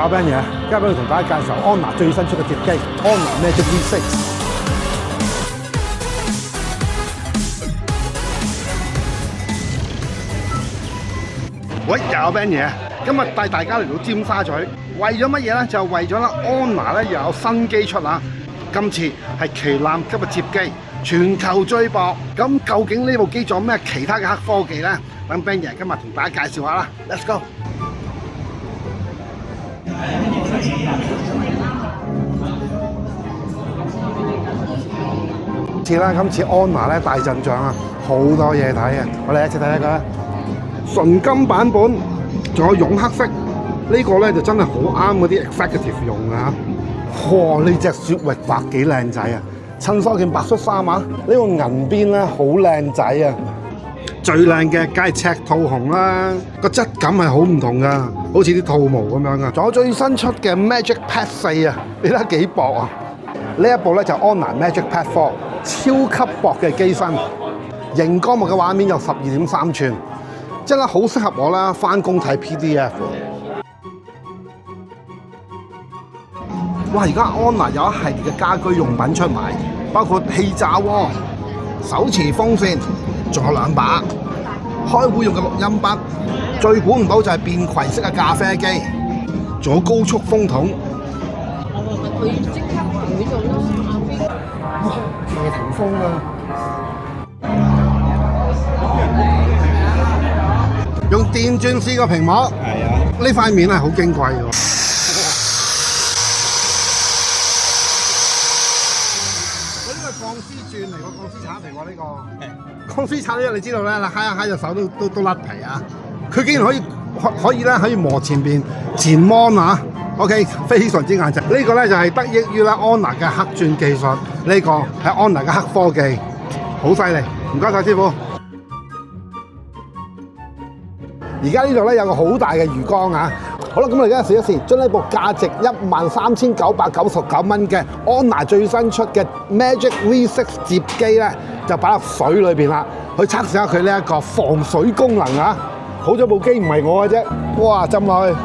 阿 Ben 嘢，今日俾佢同大家介紹安娜最新出嘅摺機安娜 Magic V6。喂，又阿 Ben 嘢，今日帶大家嚟到尖沙咀，為咗乜嘢咧？就為咗啦，安娜咧又有新機出啦。今次係旗艦級嘅摺機，全球最薄。咁究竟呢部機仲有咩其他嘅黑科技咧？等 Ben 爺今日同大家介紹下啦。Let's go！今次安娜咧大陣仗啊，好多嘢睇啊！我哋一齊睇一個啦，純金版本，仲有絨黑色，呢個咧就真係好啱嗰啲 executive 用啊！哇！呢隻雪域白幾靚仔啊！襯翻件白恤衫啊！呢個銀邊咧好靚仔啊！最靚嘅梗係赤兔紅啦，個質感係好唔同噶，好似啲兔毛咁樣噶。仲有最新出嘅 Magic Pad 4啊，你睇幾薄啊！呢一部咧就安娜 Magic Pad 4，超級薄嘅機身，熒光幕嘅畫面有12.3寸，真係好適合我啦，翻工睇 PDF。哇！而家安娜有一系列嘅家居用品出賣，包括氣炸鍋、手持風扇，仲有2把開會用嘅錄音筆，最估唔到就係便攜式嘅咖啡機，仲有高速風筒。佢即刻舉咗啦！哇！謝霆鋒啊！用電鑽試個屏幕，係啊！呢塊面係好矜貴喎。鋼絲鑽嚟喎，鋼絲鏟嚟喎呢個。鋼絲鏟呢，你知道咧，揩一揩隻手都甩皮啊！佢竟然可以磨前芒啊 ！OK， 非常之硬淨。呢個咧就係得益於咧安娜嘅黑鑽技術，呢個係安娜嘅黑科技，好犀利！唔該晒師傅。而家呢度咧有個好大嘅魚缸啊！好啦，咁我而家試一試，將呢部價值13,999蚊嘅安娜最新出嘅 Magic V6 摺機咧，就擺入水裏邊啦，去測試下佢呢一個防水功能啊！好在部機唔係我嘅啫，哇！浸落去，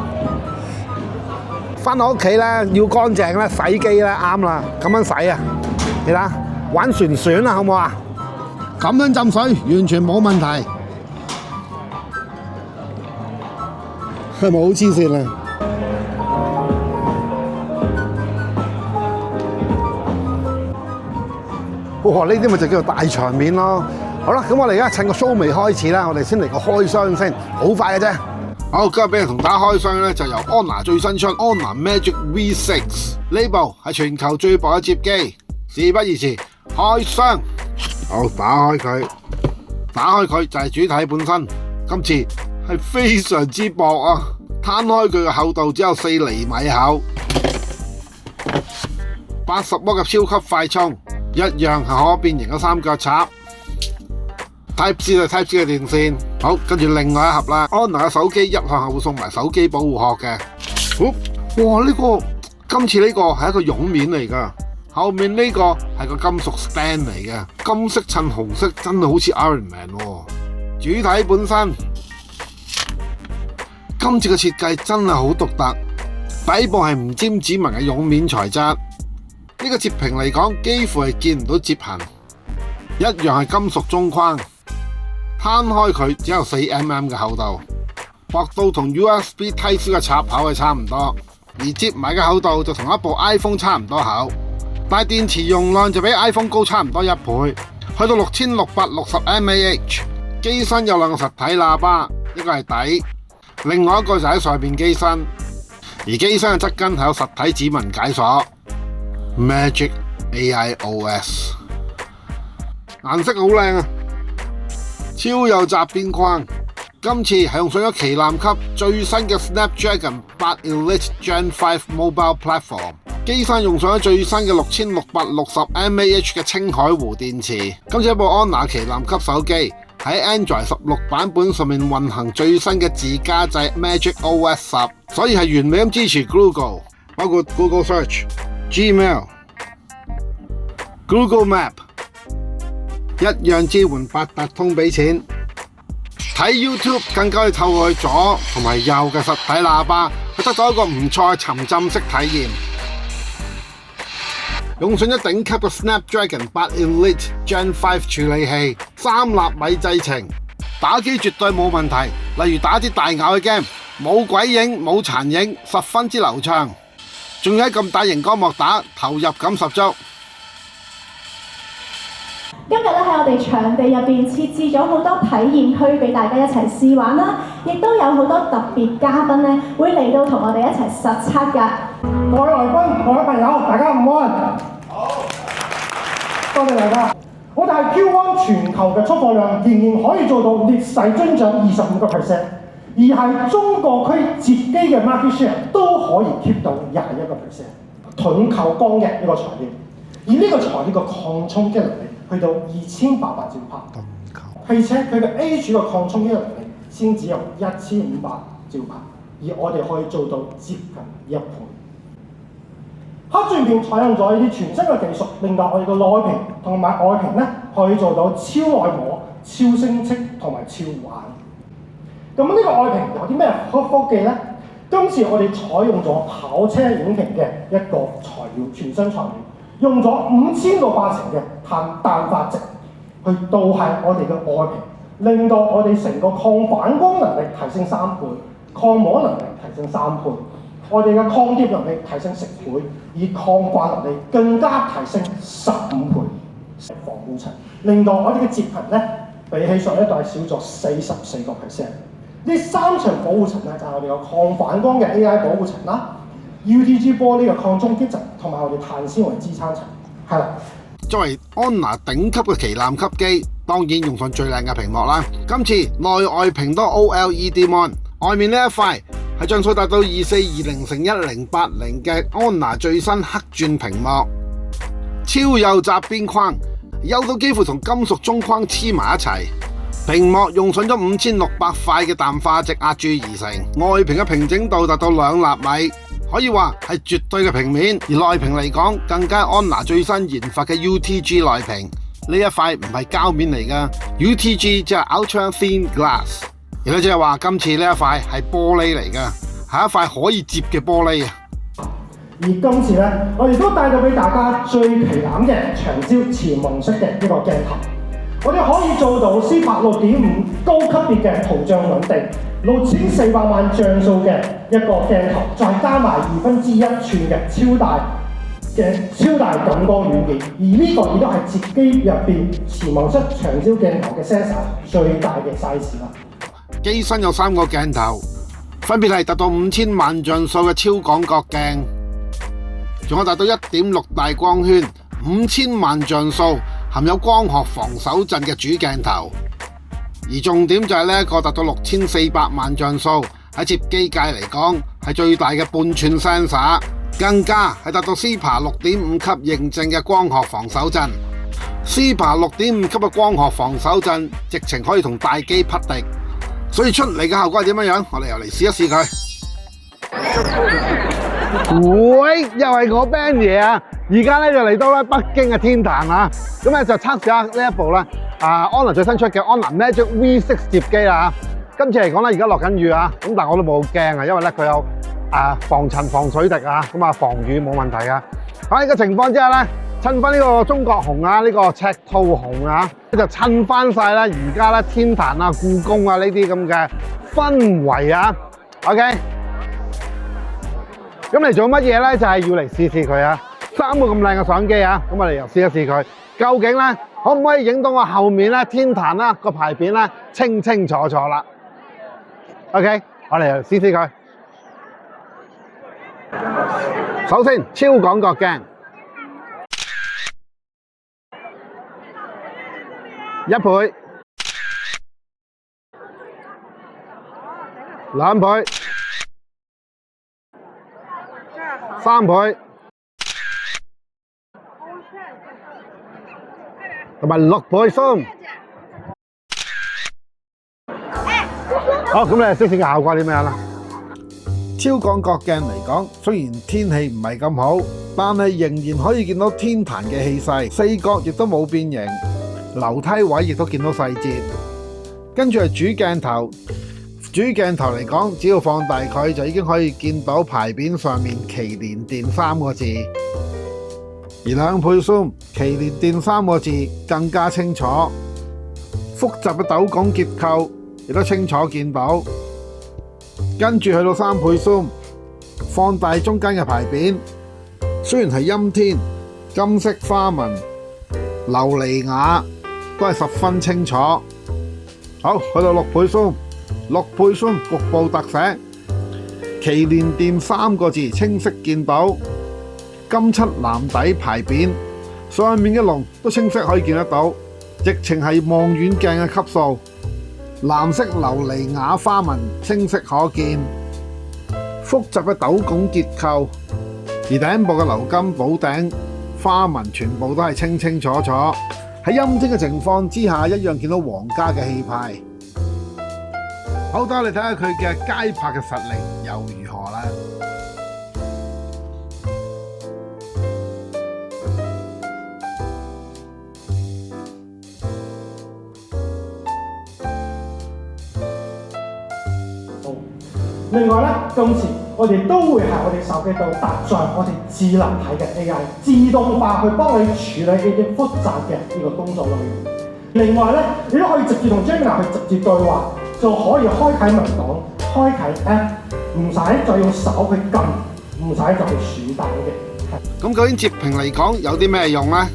翻到屋企咧要乾淨咧，洗機咧啱啦，咁樣洗啊！你睇玩船啊，好唔好啊？咁樣浸水完全冇問題。係咪好黐線啊？哇！呢啲咪就叫做大場面咯。好啦，咁我哋而家趁個 show 未開始啦，我哋先嚟個開箱先，好快嘅啫。好，今日俾人同大家開箱咧，就由安娜最新出安娜 Magic V6 呢部係全球最薄嘅摺機。事不宜遲，開箱。好，打開佢就係主體本身。今次係非常之薄啊！攤開佢嘅厚度只有4厘米厚，80W嘅超級快充，一樣係可變形嘅3腳插 ，Type C 就 Type C 嘅電線。好，跟住另外一盒啦，安娜嘅手機一向係會送埋手機保護殼嘅。哇！今次呢個係一個絨面嚟㗎，後面呢個係個金屬 stand 嚟嘅，金色襯紅色，真係好似 Iron Man 喎。主體本身。今次嘅設計真係好獨特，底部係唔沾指紋嘅絨面材質。呢個摺屏嚟講，幾乎係見唔到摺痕，一樣係金屬中框。攤開佢只有4mm 嘅厚度，薄到同 USB Type C 嘅插口係差唔多，而摺埋嘅厚度就同一部 iPhone 差唔多厚。但係電池容量就比 iPhone 高差唔多1倍，去到6660 mAh。機身有2個實體喇叭，一個係底。另外一個就喺上面機身，而機身嘅側跟係有實體指紋解鎖 Magic AIOS， 顏色好靚啊，超有雜邊框。今次係用上咗旗艦級最新嘅 Snapdragon 8 Elite Gen 5 Mobile Platform， 機身用上咗最新嘅6660 mAh 嘅青海湖電池。今次一部安娜旗艦級手機。喺 Android 16版本上面運行最新嘅自家製 Magic OS 10，所以係完美咁支持 Google， 包括 Google Search、Gmail、Google Map， 一樣支援8達通俾錢。睇 YouTube 更加可以透過左同埋右嘅實體喇叭去得到一個唔錯嘅沉浸式體驗。用上咗頂級嘅 Snapdragon 8 Elite Gen 5處理器，3納米製程，打機絕對冇問題。例如打啲大咬嘅 game，冇鬼影冇殘影，十分之流暢。仲要喺咁大型光幕打，投入感十足。今日咧喺我哋場地入邊設置咗好多體驗區俾大家一齊試玩啦，亦都有好多特別嘉賓咧會嚟到同我哋一齊實測㗎。各位來賓、各位朋友，大家午安。好，多謝大家。我哋係 Q1 全球嘅出貨量仍然可以做到逆勢增長25%，而係中國區接機嘅 market share 都可以 keep 到21%，盾構光嘅呢個材料，而呢個材料嘅抗衝擊能力去到2800兆帕，而且佢嘅 H 嘅抗衝擊能力先只有1500兆帕，而我哋可以做到接近1倍。黑鑽片採用咗呢啲全新嘅技術，令到我哋嘅內屏同埋外屏咧可以做到超內模、超清晰同埋超玩。咁呢個外屏有啲咩科技咧？今次我哋採用咗跑車引擎嘅一個材料，全新材料，用咗5000個八成嘅氮化矽去導係我哋嘅外屏，令到我哋成個抗反光能力提升3倍，抗磨能力提升3倍。我哋嘅抗跌能力提升10倍，而抗刮能力更加提升15倍。防護層令到我哋嘅折痕咧，比起上一代少咗44%。呢3層保護層咧就係我哋嘅抗反光嘅 AI 保護層啦 ，UTG 玻璃嘅抗衝擊層，同埋我哋碳纖維支撐層。係啦，作為 Honor 頂級嘅旗艦級機，當然用上最靚嘅屏幕啦。今次內外屏都 OLED Mon， 外面呢一塊係像素達到2420×1080嘅 Honor 最新黑鑽屏幕，超幼窄邊框，幼到幾乎同金屬中框黐埋一齊。屏幕用上咗5600塊嘅氮化矽壓鑄而成，外屏嘅平整度達到2納米，可以話係絕對嘅平面。而內屏嚟講，更加 Honor 最新研發嘅 UTG 內屏，呢一塊唔係膠面嚟㗎 ，UTG 即係 Ultra Thin Glass， 亦都即係話今次呢一塊係玻璃嚟㗎，係一塊可以接嘅玻璃啊！而今次咧，我亦都帶到俾大家最旗艦嘅長焦潛望式嘅呢個鏡頭。我哋可以做到 CPAP 6.5高級別嘅圖像穩定，6400萬像素嘅一個鏡頭，再加埋1/2寸嘅超大感光軟件，而呢個亦都係摺機入邊潛望式長焦鏡頭嘅 sensor 最大嘅 size 啦。機身有3個鏡頭，分別係達到5000萬像素嘅超廣角鏡，仲有達到1.6大光圈、5000萬像素，含有光學防手震嘅主鏡頭，而重點就係呢一個達到6400萬像素，喺摺機界嚟講係最大嘅半寸 sensor， 更加係達到 CPA 6.5級認證嘅光學防手震。CPA 6.5級嘅光學防手震，直情可以同大機匹敵，所以出嚟嘅效果係點樣？我哋又嚟試一試佢。喂，又係我 Ben 爺啊！而家咧就嚟到咧北京嘅天壇啊，咁咧就測試下呢一部咧Honor 最新出嘅 Honor Magic V6 摺機啦。今次嚟講咧，而家落緊雨啊，咁但係我都冇驚啊，因為咧佢有防塵防水滴啊，咁啊防雨冇問題啊。喺呢個情況之下咧，襯翻呢個中國紅啊，呢個赤兔紅啊，就襯翻晒啦而家咧天壇啊、故宮啊呢啲咁嘅氛圍啊。OK， 咁嚟做乜嘢咧？就係要嚟試試佢啊！3個咁靚嘅相機啊，咁我哋又試一試佢，究竟咧可唔可以影到我後面咧天壇啦個牌匾咧清清楚楚啦 ？OK， 我哋又試試佢。首先超廣角鏡1倍、2倍、3倍。同埋6倍 zoom。好，咁你試試個效果點樣啦？超廣角鏡嚟講，雖然天氣唔係咁好，但係仍然可以見到天壇嘅氣勢，四角亦都冇變形，樓梯位亦都見到細節。跟住係主鏡頭，主鏡頭嚟講，只要放大佢就已經可以見到牌匾上面祈連殿3個字，而2倍 zoom 祈連殿3個字更加清楚，複雜嘅斗拱結構亦都清楚見到。跟住去到3倍 zoom 放大中間嘅牌匾，雖然係陰天、金色花紋、琉璃瓦，都係十分清楚。好，去到6倍 zoom。6倍 zoom 局部特寫，祈連殿3個字清晰見到，金漆藍底牌匾，上面嘅龍都清晰可以見得到，直情係望遠鏡嘅級數。藍色琉璃瓦花紋清晰可見，複雜嘅斗拱結構，而頂部嘅鎏金寶頂花紋全部都係清清楚楚。喺陰天嘅情況之下，一樣見到皇家嘅氣派。好，等我哋睇下佢嘅街拍嘅實力又如何啦。另外咧，今次我哋都會喺我哋手機度搭載我哋智能體嘅 AI， 自動化去幫你處理呢啲複雜嘅呢個工作內容。另外咧，你都可以直接同 Gemini 去直接對話，就可以開啟文檔、開啟 App， 唔使再用手去撳，唔使再去選單嘅。咁究竟截屏嚟講有啲咩用呢？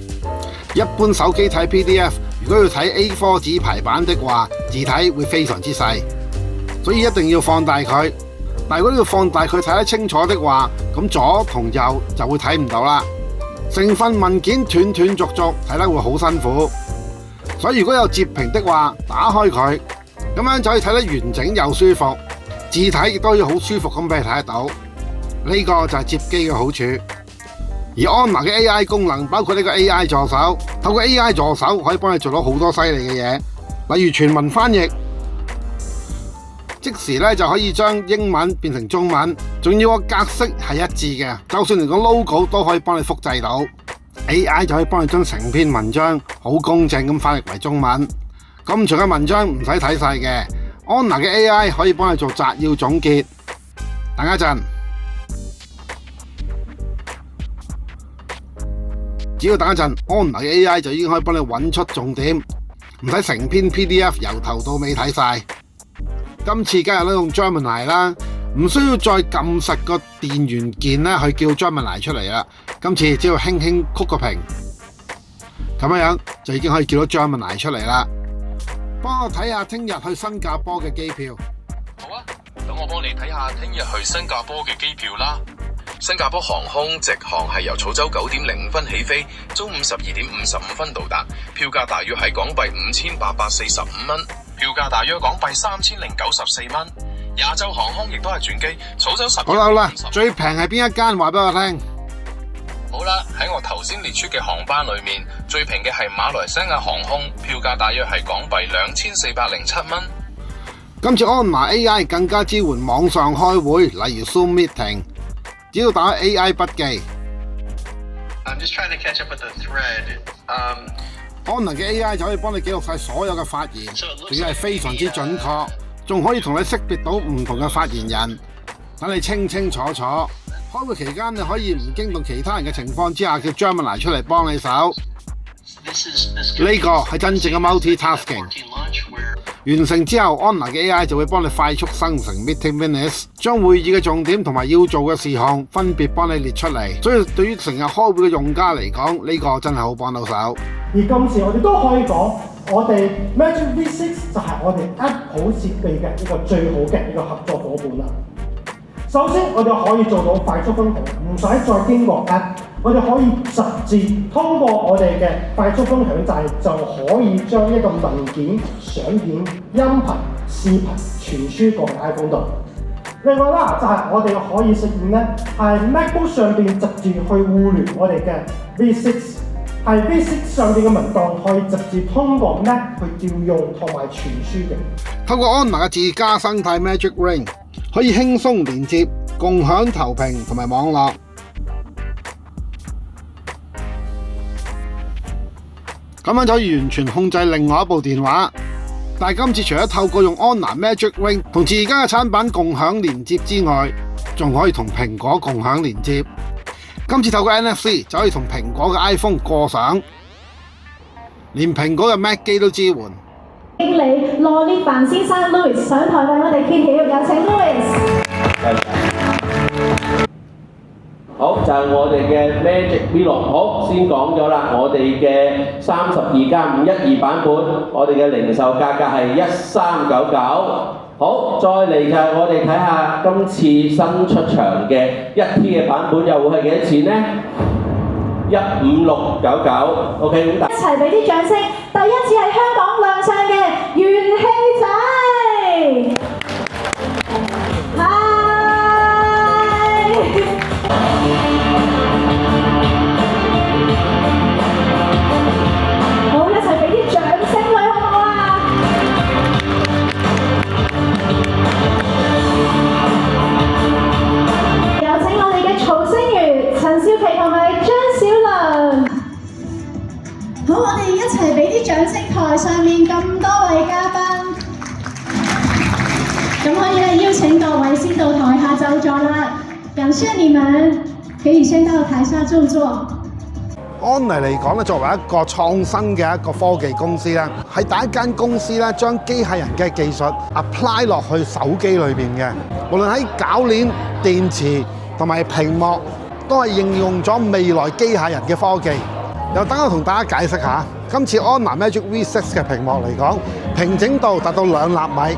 一般手機睇 PDF， 如果要睇 A4 紙排版的話，字體會非常之細，所以一定要放大佢。但如果你要放大佢睇得清楚的話，咁左同右就會睇唔到啦。成份文件斷斷續續，睇得會好辛苦。所以如果有截屏的話，打開佢，咁樣就可以睇得完整又舒服，字體亦都要好舒服咁俾你睇得到。呢個就係摺機嘅好處。而安娜嘅 AI 功能包括呢個 AI 助手，透過 AI 助手可以幫你做到好多犀利嘅嘢，例如全文翻譯，即時咧就可以將英文變成中文，仲要個格式係一致嘅，就算連個 logo 都可以幫你複製到。AI 就可以幫你將成篇文章好公正咁翻譯為中文。咁長嘅文章唔使睇晒嘅，安娜嘅 AI 可以幫你做摘要總結。等一陣，只要等一陣，安娜嘅 AI 就已經可以幫你揾出重點，唔使成篇 PDF 由頭到尾睇晒。今次梗係都用 Gemini 啦，唔需要再撳實個電源鍵咧去叫 Gemini 出嚟啦。今次只要輕輕曲個屏，咁樣就已經可以叫到 Gemini 出嚟啦。幫我睇下聽日去新加坡嘅機票。好啊，等我幫你睇下聽日去新加坡嘅機票啦。新加坡航空直航係由草州9點0分起飛，中午12點55分到達，票價大約係港幣5845蚊，票價大約港幣3094蚊。亞洲航空亦都係轉機，草州10。好啦，最平係邊一間？話俾我聽。好啦，喺我頭先列出嘅航班裏面，最平嘅係馬來西亞航空，票價大約係港幣2407蚊。今次安娜 AI 更加支援網上開會，例如 Zoom Meeting， 只要打 AI 筆記。I'm just trying to catch up with the thread. 安娜嘅 AI 就可以幫你記錄晒所有嘅發言，仲要係非常之準確，仲可以同你識別到唔同嘅發言人，等你清清楚楚。開會期間你可以唔驚動其他人嘅情況之下，叫 Gemini 出嚟幫你手。呢個係真正嘅 multitasking。完成之後，安娜嘅 AI 就會幫你快速生成 meeting minutes， 將會議嘅重點同埋要做嘅事項分別幫你列出嚟。所以對於成日開會嘅用家嚟講，呢個真係好幫到手。而今次我哋都可以講，我哋 Magic V6 就係我哋 Apple 設備嘅一個最好嘅一個合作夥伴啦。首先，我哋可以做到快速分享，唔使再經過 App， 我哋可以直接通過我哋嘅快速分享掣，就可以將一個文件、相片、音頻、視頻傳輸過去 iPhone 度。另外啦，就係我哋可以實現咧，係 MacBook 上邊直接去互聯我哋嘅 V6， 係 V6 上邊嘅文檔可以直接通過 Mac 去調用同埋傳輸嘅。透過安娜嘅自家生態 Magic Ring， 可以輕鬆連接、共享投屏同埋網絡。咁樣就可以完全控制另外一部電話，但係今次除咗透過用 Honor Magic Ring 同自家嘅產品共享連接之外，仲可以同蘋果共享連接。今次透過 NFC 就可以同蘋果嘅 iPhone 過相，連蘋果嘅 Mac 機都支援。經理羅列凡先生 Louis 上台為我哋揭曉，有請 Louis。好，就係我哋嘅 Magic V6。好，先講咗啦，我哋嘅32+512版本，我哋嘅零售價格係1399。好，再嚟就係我哋睇下今次新出場嘅1T 嘅版本又會係幾多錢呢？15699。OK， 咁一齊俾啲掌聲！第一次喺香港亮相嘅元氣仔，嗨！好，一齊俾啲掌聲佢好唔好啊？有請我哋嘅曹星如、陳少琪同埋張小良。好，我哋一齊俾啲掌聲，台上面咁多位嘉賓，咁可以咧邀請各位先到台下就座啦。感謝你們，可以先到台下就座。Honor嚟講咧，作為一個創新嘅一個科技公司咧，係第一間公司咧將機械人嘅技術 apply 落去手機裏邊嘅，無論喺鉸鏈、電池同埋屏幕，都係應用咗未來機械人嘅科技。又等我同大家解釋下，今次 Honor Magic V6 嘅屏幕嚟講，平整度達到2納米，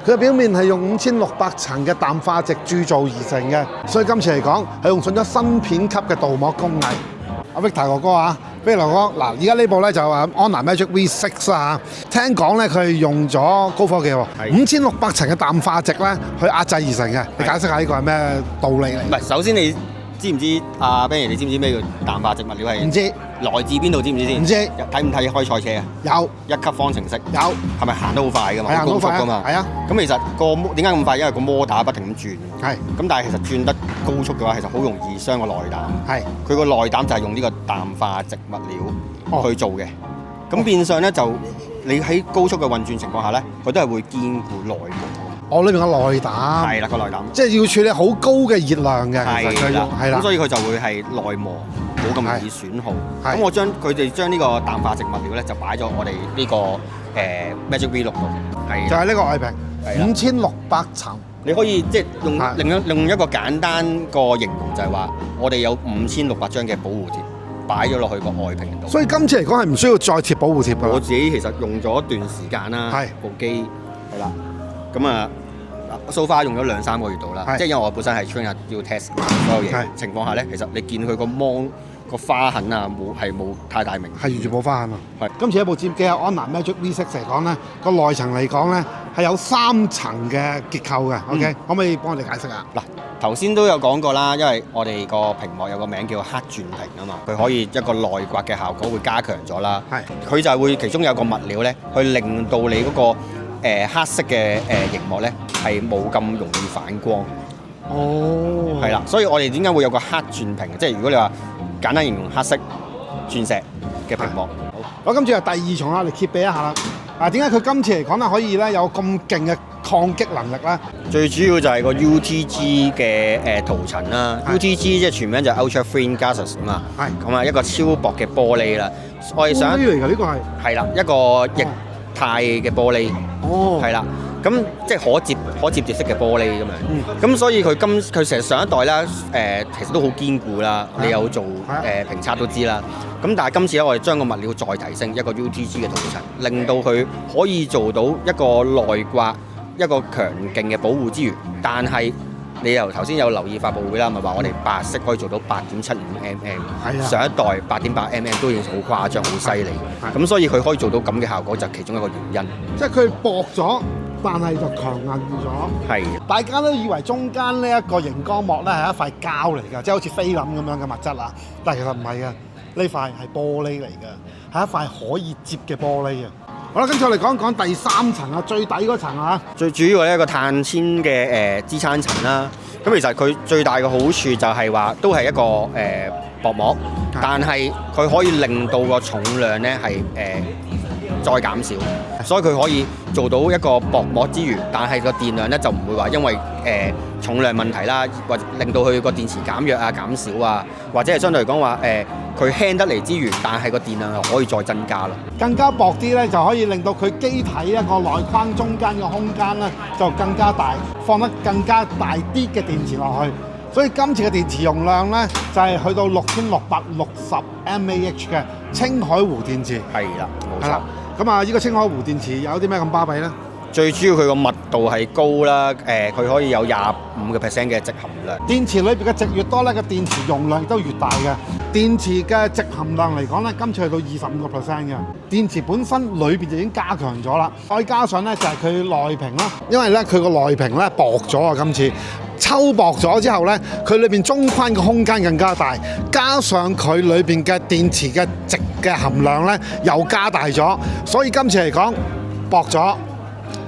佢嘅表面係用5600層嘅淡化矽鑄造而成嘅，所以今次嚟講係用上咗芯片級嘅鍍膜工藝。阿 Victor 哥哥啊 ，Victor 哥哥，嗱，而家呢部咧就係 Honor Magic V6 啊，聽講咧佢係用咗高科技喎，5600層嘅淡化矽咧去壓製而成嘅，你解釋下呢個係咩道理嚟？唔係，首先你知唔知阿 Benny？你知唔知咩叫淡化矽物料係？唔知。來自邊度知唔知先？唔知。睇唔睇開賽車啊？有。1級方程式。有。係咪行得好快㗎嘛？係行得好快高速㗎嘛？係啊。咁其實個點解咁快？因為個摩打不停咁轉。係。咁但係其實轉得高速嘅話，其實好容易傷個內膽。係。佢個內膽就係用呢個淡化矽物料去做嘅。咁變相咧就你喺高速嘅運轉情況下咧，佢都係會堅固內膜。裏邊個內膽。係啦，個內膽。即係要處理好高嘅熱量嘅，其實佢用係啦。咁所以佢就會係內膜冇咁容易損耗。咁我佢哋將呢個淡化矽物料咧，就擺咗我哋呢個Magic V6度。係。就係呢個外屏5600層。你可以即係用一個簡單個形容，就係話我哋有5600張嘅保護貼擺咗落去個外屏度。所以今次嚟講係唔需要再貼保護貼㗎。我自己其實用咗一段時間啦，部機係啦。咁啊 ，so far 用咗2-3個月度啦，即係因為我本身係 train 要 test 所有嘢情況下咧，其實你見佢個芒個花痕啊，冇太大明，係完全冇花痕啊。係今次一部摺機啊 Honor Magic V6 嚟講咧，個內層嚟講咧係有3層嘅結構嘅。OK，可唔可以幫我哋解釋下？嗱，頭先都有講過啦，因為我哋個屏幕有個名叫黑鑽屏啊嘛，佢可以一個內刮嘅效果會加強咗啦。係，佢就係會其中有個物料咧，去令到你嗰個黑色嘅熒幕咧係冇咁容易反光。哦，係啦，所以我哋點解會有個黑鑽屏？即係如果你話簡單形容黑色鑽石嘅屏幕。我今次係第2重啦，嚟揭秘一下啦。點解佢今次嚟講咧可以咧有咁勁嘅抗擊能力咧？最主要就係個 UTG 嘅塗層啦。UTG 即係全名就係 Ultra Thin Glass 啊嘛。係。咁啊一個超薄嘅玻璃啦。我哋想玻璃嚟㗎呢個係。係啦，一個液態嘅玻璃。哦。係啦。咁即係可摺疊式嘅玻璃咁樣。咁所以佢其實上一代啦，其實都好堅固啦。你有做評測都知啦。咁但係今次咧，我哋將個物料再提升一個 UTG 嘅塗層，令到佢可以做到一個內刮、一個強勁嘅保護之餘，但係你由頭先有留意發佈會啦，咪話我哋白色可以做到8.75 mm，上一代8.8 mm 都已經好誇張、好犀利。咁所以佢可以做到咁嘅效果，就係其中一個原因。即係佢薄咗，但係就強硬咗。係。大家都以為中間呢一個熒光幕咧係一塊膠嚟㗎，即係好似菲林咁樣嘅物質啦，但係其實唔係嘅。呢塊係玻璃嚟嘅，係一塊可以摺嘅玻璃啊！好啦，跟住我哋講講第3層啊，最底嗰層啊。最主要咧一個碳纖嘅支撐層啦。咁其實佢最大嘅好處就係話，都係一個薄膜，但係佢可以令到個重量咧係再減少，所以佢可以做到一個薄膜之餘，但係個電量咧就唔會話因為重量問題啦，或者令到佢個電池減弱啊、減少啊，或者係相對嚟講話佢輕得嚟之餘，但係個電量又可以再增加啦。更加薄啲咧，就可以令到佢機體一個內框中間嘅空間咧就更加大，放得更加大啲嘅電池落去。所以今次嘅電池容量咧就係去到6660 mAh 嘅青海湖電池。係啦，冇錯。咁啊，呢個青海湖電池有啲咩咁巴閉咧？最主要佢個密度係高啦，佢可以有25%嘅矽含量。電池裏邊嘅矽越多咧，個電池容量亦都越大嘅。電池嘅矽含量嚟講咧，今次去到25%嘅。電池本身裏邊就已經加強咗啦，再加上咧就係佢內屏啦，因為咧佢個內屏咧薄咗啊，今次抽薄咗之後咧，佢裏邊中框嘅空間更加大，加上佢裏邊嘅電池嘅矽嘅含量咧又加大咗，所以今次嚟講薄咗。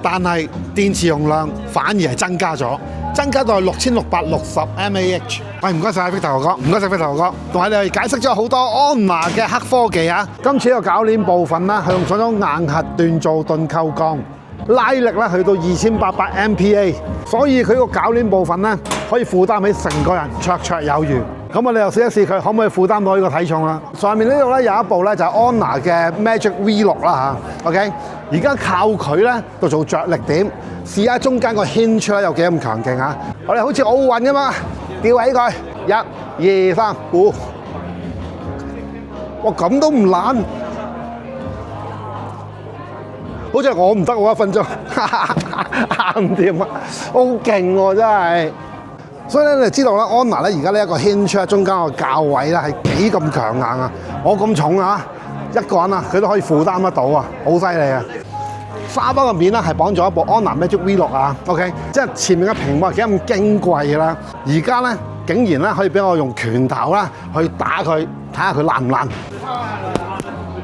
但係電池容量反而係增加咗，增加到6660 mAh。喂，唔該晒 Victor 哥，唔該晒 Victor 哥，同我哋解釋咗好多安娜嘅黑科技啊！今次呢個鉸鏈部分咧，係用上咗硬核鍛造盾構鋼，拉力咧去到2800 MPa， 所以佢個鉸鏈部分咧可以負擔起成個人綽綽有餘。咁我哋又試一試佢可唔可以負擔到呢個體重啦。上面呢度咧有一部咧就係安娜嘅 Magic V6 啦嚇 ，OK。而家靠佢咧度做着力點，試下中間個 hinge 咧有幾咁強勁啊！我哋好似奧運咁嘛，吊起佢，1、2、3，鼓。哇，咁都唔爛，好似我唔得喎，1分鐘，唔掂啊！好勁喎，真係。所以咧，你就知道啦，安娜咧而家呢一個 hinge 中間個較位咧係幾咁強硬啊！我咁重啊，一個人啊佢都可以負擔得到啊，好犀利啊！沙包嘅面咧係綁咗一部安娜 Magic V6 啊 ，OK， 即係前面嘅屏幕係幾咁矜貴啦。而家咧竟然咧可以俾我用拳頭啦去打佢，睇下佢爛唔爛。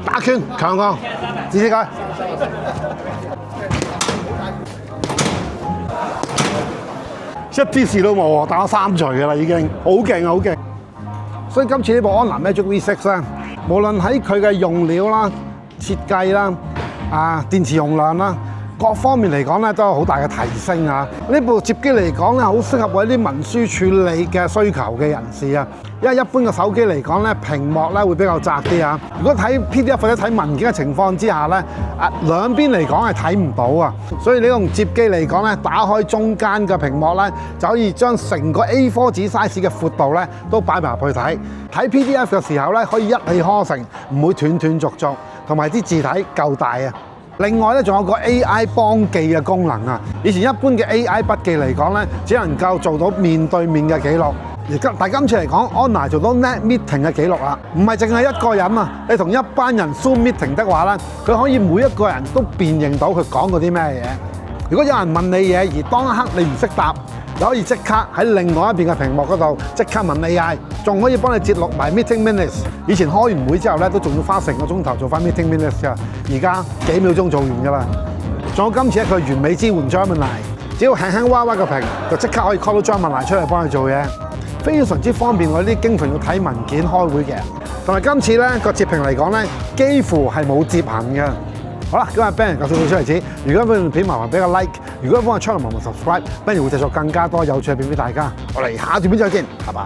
打拳強幹，試試佢。一啲事都冇，打咗3錘嘅啦，已經好勁啊，好勁！所以今次呢部安娜 Magic V6 咧，無論喺佢嘅用料啦、設計啦、電池容量啦，各方面嚟講咧都有好大嘅提升啊！呢部摺機嚟講咧，好適合為啲文書處理嘅需求嘅人士啊！因為一般嘅手機嚟講咧，屏幕咧會比較窄啲啊。如果睇 PDF 或者睇文件嘅情況之下咧，兩邊嚟講係睇唔到啊。所以你用摺機嚟講咧，打開中間嘅屏幕咧，就可以將成個 A4 紙 size 嘅闊度咧都擺埋入去睇。睇 PDF 嘅時候咧，可以一氣呵成，唔會斷斷續續，同埋啲字體夠大啊。另外咧，仲有個 AI 幫記嘅功能啊！以前一般嘅 AI 筆記嚟講咧，只能夠做到面對面嘅記錄。但今次嚟講，安娜做到 Net Meeting 嘅記錄啦，唔係淨係一個人啊！你同一班人 Zoom Meeting 的話咧，佢可以每一個人都辨認到佢講過啲咩嘢。如果有人問你嘢，而當一刻你唔識答，你可以即刻喺另外一邊嘅屏幕嗰度即刻問 AI， 仲可以幫你節錄埋 Meeting Minutes。以前開完會之後咧，都仲要花成個鐘頭做翻 Meeting Minutes 㗎，而家幾秒鐘做完㗎啦。仲有今次佢完美支援 Gemini， 只要輕輕歪歪個屏，就即刻可以 call 到 Gemini 出嚟幫你做嘢。非常之方便我啲經常要睇文件開會嘅人，同埋今次咧個摺屏嚟講咧，幾乎係冇摺痕嘅。好啦，今日 Ben 教小到此為止。如果呢段片麻煩俾個 like， 如果幫我 channel 麻煩 subscribe，Ben 會製作更加多有趣嘅片俾大家。我哋下段片再見，拜拜。